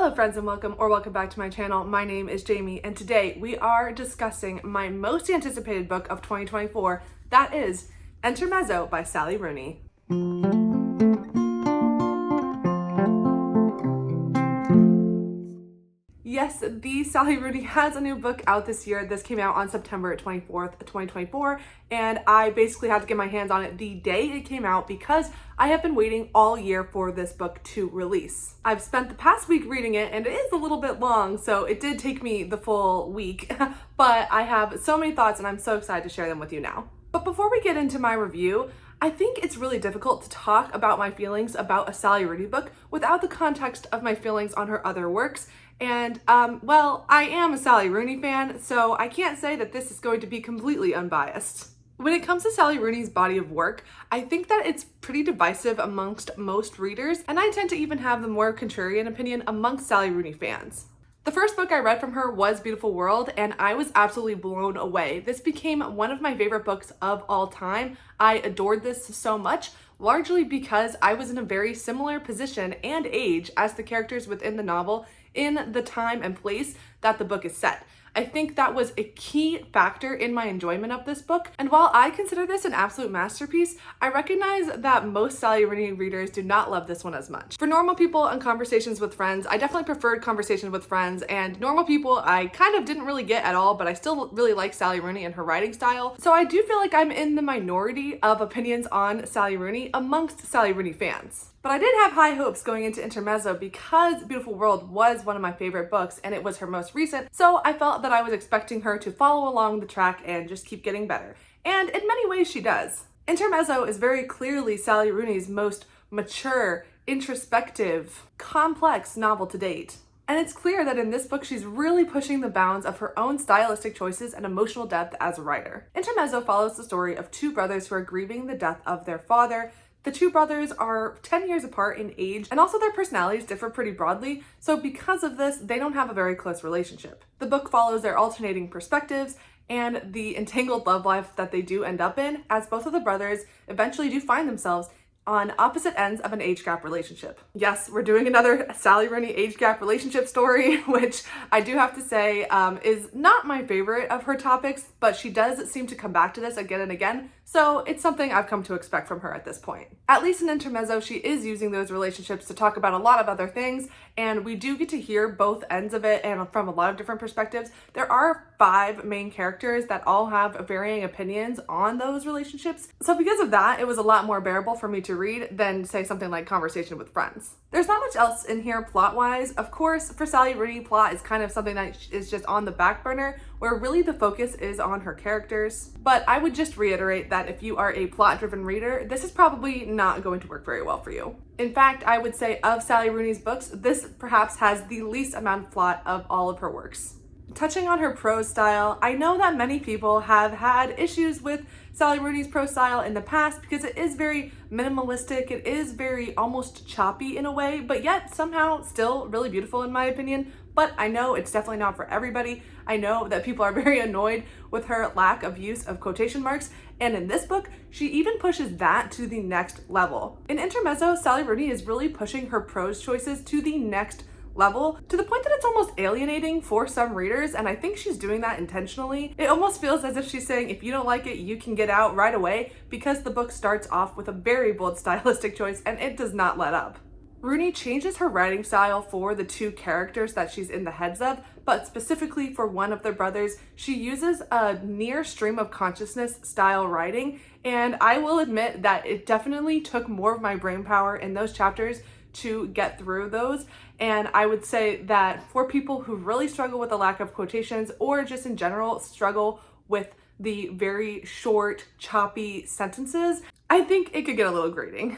Hello friends and welcome back to my channel. My name is Jamie and today we are discussing my most anticipated book of 2024, that is Intermezzo by Sally Rooney. Yes, the Sally Rooney has a new book out this year. This came out on September 24th, 2024, and I basically had to get my hands on it the day it came out because I have been waiting all year for this book to release. I've spent the past week reading it, and it is a little bit long, so it did take me the full week, but I have so many thoughts and I'm so excited to share them with you now. But before we get into my review, I think it's really difficult to talk about my feelings about a Sally Rooney book without the context of my feelings on her other works. And, well, I am a Sally Rooney fan, so I can't say that this is going to be completely unbiased. When it comes to Sally Rooney's body of work, I think that it's pretty divisive amongst most readers, and I tend to even have the more contrarian opinion amongst Sally Rooney fans. The first book I read from her was Beautiful World, and I was absolutely blown away. This became one of my favorite books of all time. I adored this so much, largely because I was in a very similar position and age as the characters within the novel in the time and place that the book is set. I think that was a key factor in my enjoyment of this book, and while I consider this an absolute masterpiece, I recognize that most Sally Rooney readers do not love this one as much. For normal people and conversations with friends, I definitely preferred Conversations with Friends, and normal people I kind of didn't really get at all, but I still really like Sally Rooney and her writing style. So I do feel like I'm in the minority of opinions on Sally Rooney amongst Sally Rooney fans. But I did have high hopes going into Intermezzo because Beautiful World was one of my favorite books and it was her most recent, so I felt that I was expecting her to follow along the track and just keep getting better. And in many ways she does. Intermezzo is very clearly Sally Rooney's most mature, introspective, complex novel to date. And it's clear that in this book she's really pushing the bounds of her own stylistic choices and emotional depth as a writer. Intermezzo follows the story of two brothers who are grieving the death of their father. The two brothers are 10 years apart in age, and also their personalities differ pretty broadly, so because of this, they don't have a very close relationship. The book follows their alternating perspectives and the entangled love life that they do end up in, as both of the brothers eventually do find themselves on opposite ends of an age gap relationship. Yes, we're doing another Sally Rooney age gap relationship story, which I do have to say is not my favorite of her topics, but she does seem to come back to this again and again, so it's something I've come to expect from her at this point. At least in Intermezzo, she is using those relationships to talk about a lot of other things, and we do get to hear both ends of it and from a lot of different perspectives. There are 5 main characters that all have varying opinions on those relationships, so because of that, it was a lot more bearable for me to read than say something like Conversation with Friends. There's not much else in here plot-wise. Of course, for Sally Rooney, plot is kind of something that is just on the back burner, where really the focus is on her characters. But I would just reiterate that if you are a plot-driven reader, this is probably not going to work very well for you. In fact, I would say of Sally Rooney's books, this perhaps has the least amount of plot of all of her works. Touching on her prose style, I know that many people have had issues with Sally Rooney's prose style in the past because it is very minimalistic, it is very almost choppy in a way, but yet somehow still really beautiful in my opinion. But I know it's definitely not for everybody. I know that people are very annoyed with her lack of use of quotation marks, and in this book, she even pushes that to the next level. In Intermezzo, Sally Rooney is really pushing her prose choices to the next level, to the point that it's almost alienating for some readers, and I think she's doing that intentionally. It almost feels as if she's saying, if you don't like it, you can get out right away, because the book starts off with a very bold stylistic choice, and it does not let up. Rooney changes her writing style for the two characters that she's in the heads of, but specifically for one of the brothers, she uses a near stream of consciousness style writing, and I will admit that it definitely took more of my brain power in those chapters to get through those. And I would say that for people who really struggle with the lack of quotations, or just in general struggle with the very short, choppy sentences, I think it could get a little grating.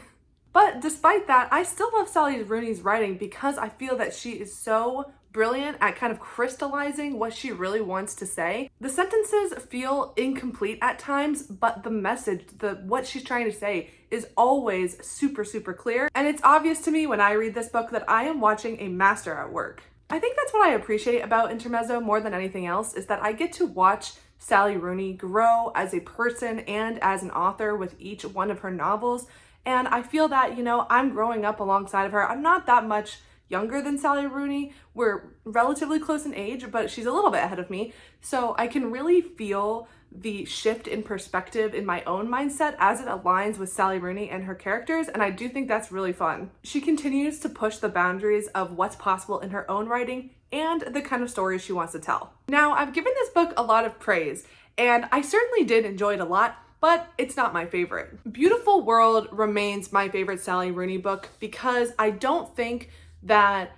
But despite that, I still love Sally Rooney's writing because I feel that she is so brilliant at kind of crystallizing what she really wants to say. The sentences feel incomplete at times, but the message, what she's trying to say is always super, super clear. And it's obvious to me when I read this book that I am watching a master at work. I think that's what I appreciate about Intermezzo more than anything else, is that I get to watch Sally Rooney grow as a person and as an author with each one of her novels. And I feel that, I'm growing up alongside of her. I'm not that much younger than Sally Rooney. We're relatively close in age, but she's a little bit ahead of me. So I can really feel the shift in perspective in my own mindset as it aligns with Sally Rooney and her characters, and I do think that's really fun. She continues to push the boundaries of what's possible in her own writing and the kind of stories she wants to tell. Now, I've given this book a lot of praise, and I certainly did enjoy it a lot, but it's not my favorite. Beautiful World remains my favorite Sally Rooney book because I don't think that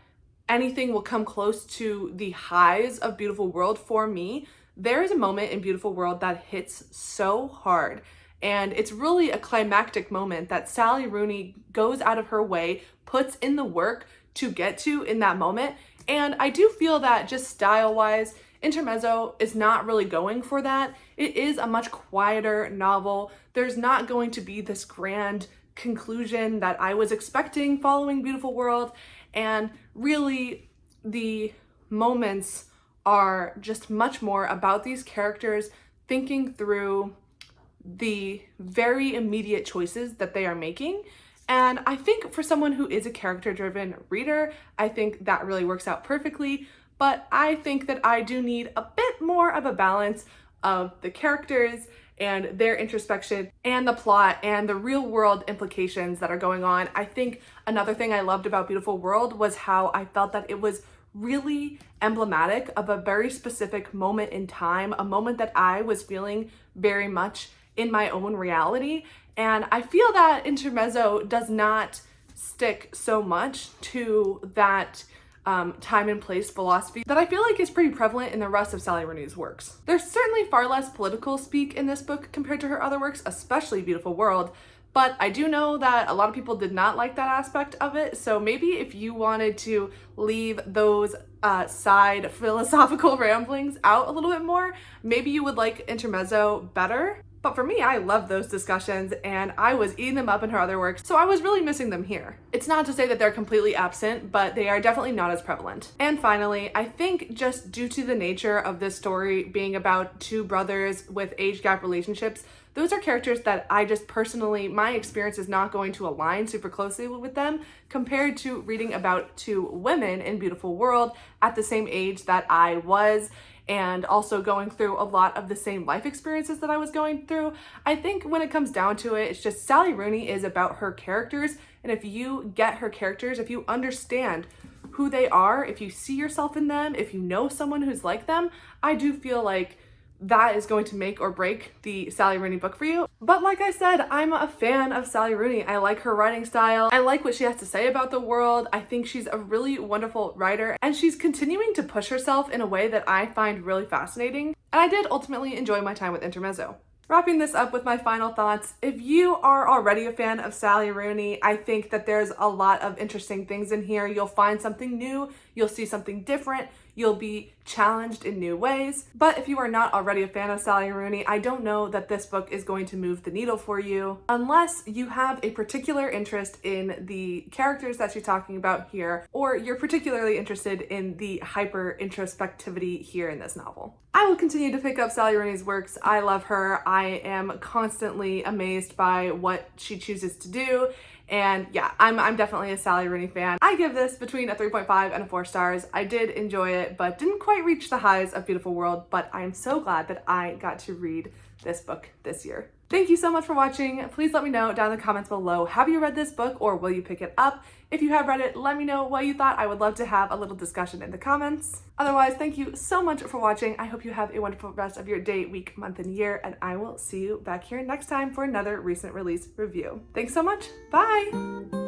anything will come close to the highs of Beautiful World for me. There is a moment in Beautiful World that hits so hard, and it's really a climactic moment that Sally Rooney goes out of her way, puts in the work to get to in that moment. And I do feel that just style-wise, Intermezzo is not really going for that. It is a much quieter novel. There's not going to be this grand conclusion that I was expecting following Beautiful World, and really the moments are just much more about these characters thinking through the very immediate choices that they are making. And I think for someone who is a character-driven reader, I think that really works out perfectly. But I think that I do need a bit more of a balance of the characters and their introspection and the plot and the real world implications that are going on. I think another thing I loved about Beautiful World was how I felt that it was really emblematic of a very specific moment in time, a moment that I was feeling very much in my own reality. And I feel that Intermezzo does not stick so much to that time and place philosophy that I feel like is pretty prevalent in the rest of Sally Rooney's works. There's certainly far less political speak in this book compared to her other works, especially Beautiful World, but I do know that a lot of people did not like that aspect of it, so maybe if you wanted to leave those side philosophical ramblings out a little bit more, maybe you would like Intermezzo better. But for me, I love those discussions and I was eating them up in her other works, so I was really missing them here. It's not to say that they're completely absent, but they are definitely not as prevalent. And finally, I think just due to the nature of this story being about two brothers with age gap relationships, those are characters that I just personally, my experience is not going to align super closely with them compared to reading about two women in Beautiful World at the same age that I was, and also going through a lot of the same life experiences that I was going through. I think when it comes down to it, it's just Sally Rooney is about her characters, and if you get her characters, if you understand who they are, if you see yourself in them, if you know someone who's like them, I do feel like that is going to make or break the Sally Rooney book for you. But like I said, I'm a fan of Sally Rooney. I like her writing style. I like what she has to say about the world. I think she's a really wonderful writer, and she's continuing to push herself in a way that I find really fascinating. And I did ultimately enjoy my time with Intermezzo. Wrapping this up with my final thoughts, if you are already a fan of Sally Rooney, I think that there's a lot of interesting things in here. You'll find something new, you'll see something different, you'll be challenged in new ways. But if you are not already a fan of Sally Rooney, I don't know that this book is going to move the needle for you unless you have a particular interest in the characters that she's talking about here, or you're particularly interested in the hyper introspectivity here in this novel. I will continue to pick up Sally Rooney's works. I love her. I am constantly amazed by what she chooses to do. And yeah, I'm definitely a Sally Rooney fan. I give this between a 3.5 and a 4 stars. I did enjoy it, but didn't quite reach the highs of Beautiful World, but I am so glad that I got to read this book this year. Thank you so much for watching. Please let me know down in the comments below, have you read this book or will you pick it up? If you have read it, let me know what you thought. I would love to have a little discussion in the comments. Otherwise, thank you so much for watching. I hope you have a wonderful rest of your day, week, month, and year, and I will see you back here next time for another recent release review. Thanks so much. Bye!